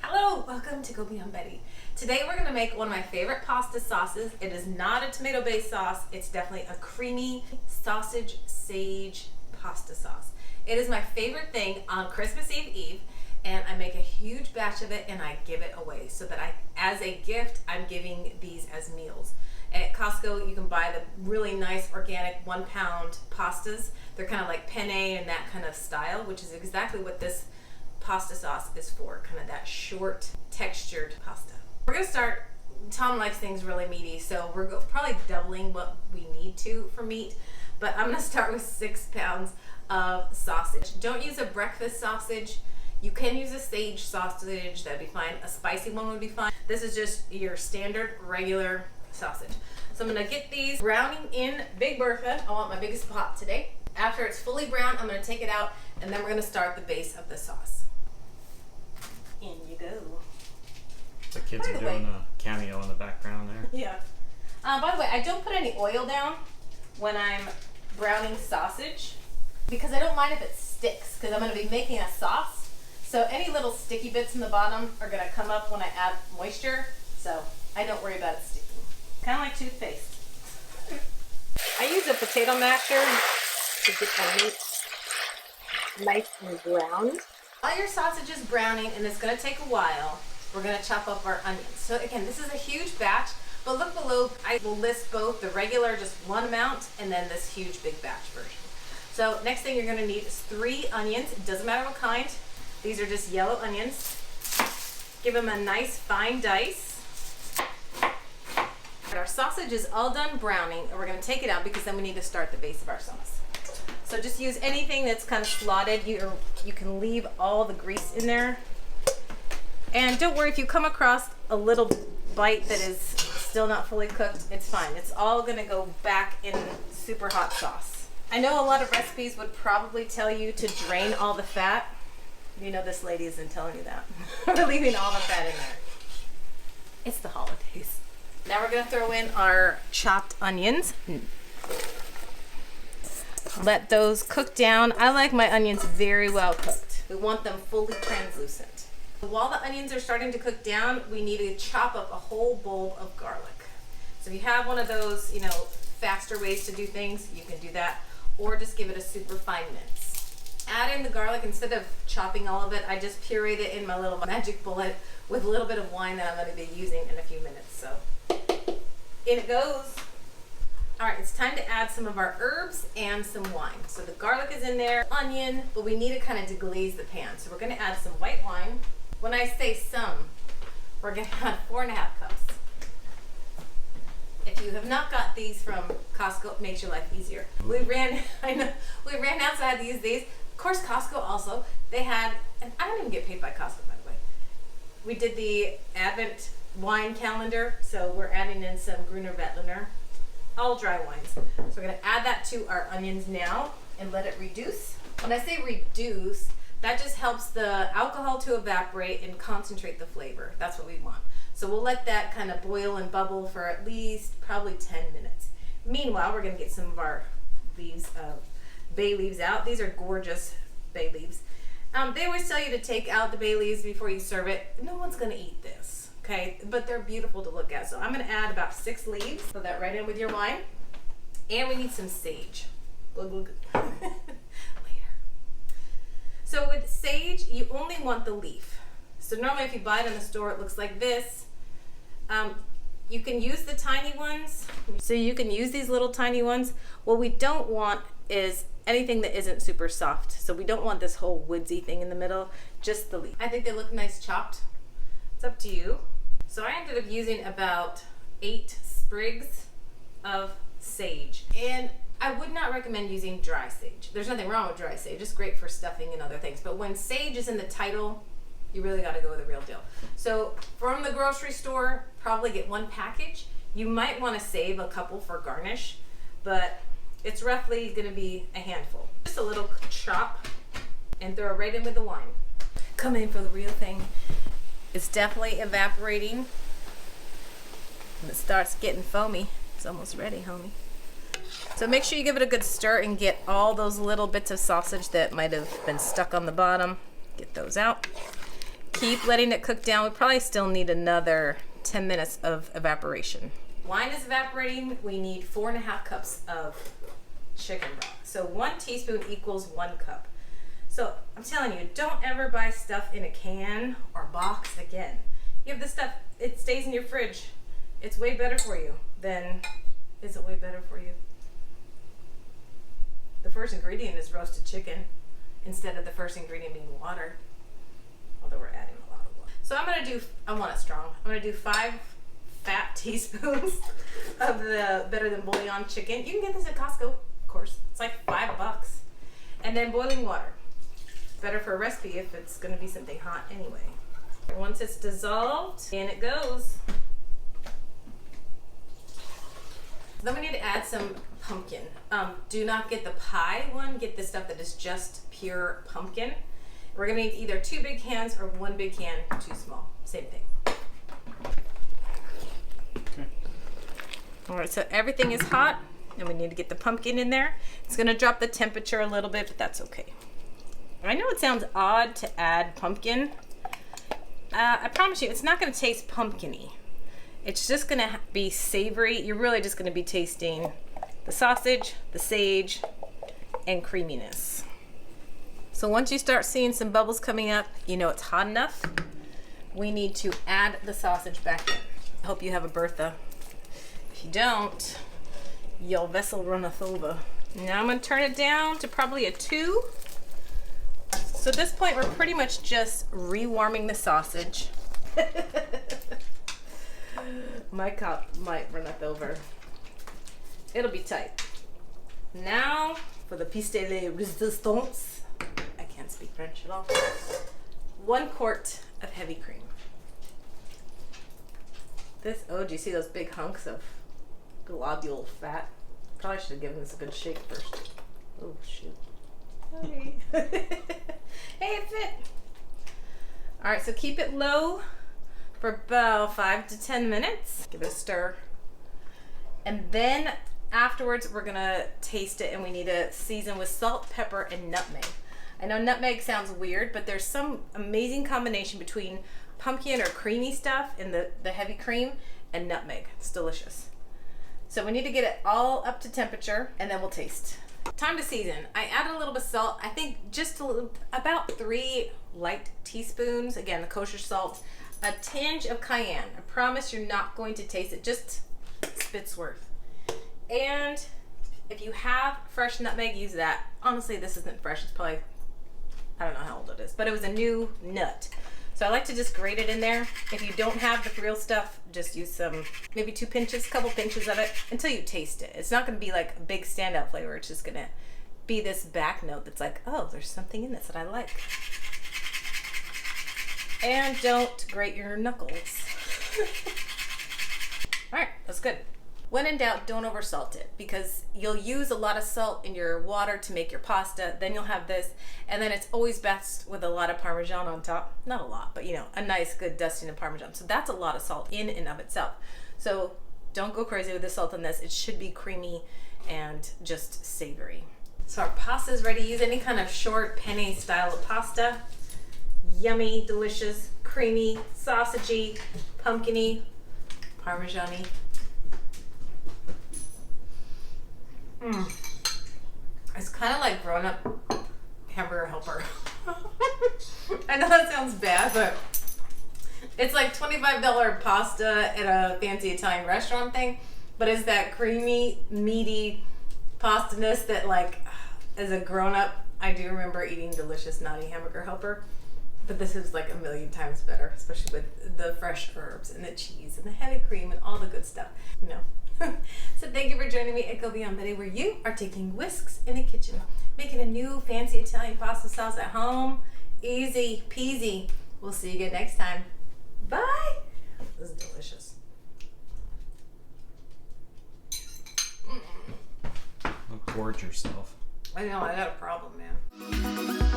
Hello, welcome to Go Beyond Betty. Today we're going to make one of my favorite pasta sauces. It is not a tomato-based sauce. It's definitely a creamy sausage sage pasta sauce. It is my favorite thing on Christmas Eve, and I make a huge batch of it and I give it away so that as a gift, I'm giving these as meals. At Costco, you can buy the really nice organic 1 pound pastas. They're kind of like penne and that kind of style, which is exactly what this pasta sauce is for, kind of that short textured pasta. We're gonna start, Tom likes things really meaty, so we're probably doubling what we need to for meat, but I'm gonna start with 6 pounds of sausage. Don't use a breakfast sausage. You can use a sage sausage, that'd be fine. A spicy one would be fine. This is just your standard regular sausage. So I'm gonna get these browning in Big Bertha. I want my biggest pot today. After it's fully brown, I'm gonna take it out and then we're gonna start the base of the sauce. In you go. The kids are doing a cameo in the background there. Yeah. By the way, I don't put any oil down when I'm browning sausage because I don't mind if it sticks because I'm gonna be making a sauce. So any little sticky bits in the bottom are gonna come up when I add moisture. So I don't worry about it sticking. Kind of like toothpaste. I use a potato masher to get my meat nice and browned. While your sausage is browning, and it's going to take a while, we're going to chop up our onions. So again, this is a huge batch, but look below. I will list both the regular, just 1 amount, and then this huge big batch version. So next thing you're going to need is 3 onions. It doesn't matter what kind. These are just yellow onions. Give them a nice fine dice. Our sausage is all done browning, and we're going to take it out because then we need to start the base of our sauce. So just use anything that's kind of slotted. You can leave all the grease in there. And don't worry if you come across a little bite that is still not fully cooked, it's fine. It's all going to go back in super hot sauce. I know a lot of recipes would probably tell you to drain all the fat. You know this lady isn't telling you that. We're leaving all the fat in there. It's the holidays. Now we're going to throw in our chopped onions. Let those cook down. I like my onions very well cooked. We want them fully translucent. While the onions are starting to cook down, we need to chop up a whole bowl of garlic. So if you have one of those, faster ways to do things, you can do that, or just give it a super fine mince. Add in the garlic. Instead of chopping all of it, I just pureed it in my little magic bullet with a little bit of wine that I'm going to be using in a few minutes. So in it goes. All right, it's time to add some of our herbs and some wine. So the garlic is in there, onion, but we need to kind of deglaze the pan. So we're going to add some white wine. When I say some, we're going to add 4.5 cups. If you have not got these from Costco, it makes your life easier. We ran out, so I had to use these. Of course, Costco also, they had, and I don't even get paid by Costco, by the way. We did the Advent wine calendar, so we're adding in some Gruner Veltliner, all dry wines. So we're going to add that to our onions now and let it reduce. When I say reduce, that just helps the alcohol to evaporate and concentrate the flavor. That's what we want. So we'll let that kind of boil and bubble for at least probably 10 minutes. Meanwhile, we're going to get some of our leaves of bay leaves out. These are gorgeous bay leaves. They always tell you to take out the bay leaves before you serve it. No one's going to eat this, okay? But they're beautiful to look at. So I'm going to add about 6 leaves. Put that right in with your wine. And we need some sage. Later. So with sage, you only want the leaf. So normally if you buy it in the store, it looks like this. You can use the tiny ones. So you can use these little tiny ones. What we don't want is anything that isn't super soft. So we don't want this whole woodsy thing in the middle, just the leaf. I think they look nice chopped. It's up to you. So I ended up using about 8 sprigs of sage. And I would not recommend using dry sage. There's nothing wrong with dry sage. It's great for stuffing and other things. But when sage is in the title, you really got to go with the real deal. So from the grocery store, probably get 1 package. You might want to save a couple for garnish, but it's roughly going to be a handful. Just a little chop and throw it right in with the wine. Come in for the real thing. It's definitely evaporating. When it starts getting foamy, it's almost ready, homie. So make sure you give it a good stir and get all those little bits of sausage that might have been stuck on the bottom. Get those out. Keep letting it cook down. We probably still need another 10 minutes of evaporation. Wine is evaporating. We need 4.5 cups of chicken broth. So 1 teaspoon equals 1 cup. So I'm telling you, don't ever buy stuff in a can or box again. You have this stuff, it stays in your fridge. It's way better for you than, is it way better for you? The first ingredient is roasted chicken instead of the first ingredient being water. Although we're adding a lot of water. So I'm gonna do, I want it strong. I'm gonna do 5 fat teaspoons of the Better Than Bouillon chicken. You can get this at Costco, of course. It's like $5. And then boiling water. Better for a recipe if it's gonna be something hot anyway. Once it's dissolved, in it goes. Then we need to add some pumpkin. Do not get the pie one, get the stuff that is just pure pumpkin. We're gonna need either 2 big cans or 1 big can, too small. Same thing. Okay. All right, so everything is hot and we need to get the pumpkin in there. It's gonna drop the temperature a little bit, but that's okay. I know it sounds odd to add pumpkin. I promise you, it's not gonna taste pumpkin-y. It's just gonna be savory. You're really just gonna be tasting the sausage, the sage, and creaminess. So once you start seeing some bubbles coming up, you know it's hot enough. We need to add the sausage back in. I hope you have a Bertha. If you don't, your vessel runneth over. Now I'm gonna turn it down to probably a 2. So at this point, we're pretty much just rewarming the sausage. My cup might run up over. It'll be tight. Now for the pièce de résistance. I can't speak French at all. 1 quart of heavy cream. This, oh, do you see those big hunks of globule fat? Probably should have given this a good shake first. Oh, shoot. Sorry. Hey, it fit. All right, so keep it low for about 5 to 10 minutes. Give it a stir. And then afterwards, we're gonna taste it and we need to season with salt, pepper, and nutmeg. I know nutmeg sounds weird, but there's some amazing combination between pumpkin or creamy stuff in the heavy cream and nutmeg. It's delicious. So we need to get it all up to temperature and then we'll taste. Time to season. I added a little bit of salt. I think just about 3 light teaspoons. Again, the kosher salt. A tinge of cayenne. I promise you're not going to taste it. Just spit's worth. And if you have fresh nutmeg, use that. Honestly, this isn't fresh. It's probably, I don't know how old it is, but it was a new nut. So I like to just grate it in there. If you don't have the real stuff, just use some, maybe 2 pinches, couple pinches of it until you taste it. It's not gonna be like a big standout flavor. It's just gonna be this back note that's like, oh, there's something in this that I like. And don't grate your knuckles. All right, that's good. When in doubt, don't over salt it because you'll use a lot of salt in your water to make your pasta. Then you'll have this, and then it's always best with a lot of Parmesan on top. Not a lot, but you know, a nice good dusting of Parmesan. So that's a lot of salt in and of itself. So don't go crazy with the salt on this. It should be creamy and just savory. So our pasta is ready. Use any kind of short penne style of pasta. Yummy, delicious, creamy, sausagey, pumpkin-y, Parmesan-y. It's kind of like grown-up hamburger helper. I know that sounds bad, but it's like $25 pasta at a fancy Italian restaurant thing, but it's that creamy, meaty pasta-ness that, like, as a grown-up, I do remember eating delicious naughty hamburger helper. But this is like a million times better, especially with the fresh herbs and the cheese and the heavy cream and all the good stuff, you know. So thank you for joining me at Go Beyond Betty, where you are taking whisks in the kitchen, making a new fancy Italian pasta sauce at home. Easy peasy. We'll see you again next time. Bye. This is delicious. Don't gorge yourself. I know, I got a problem, man.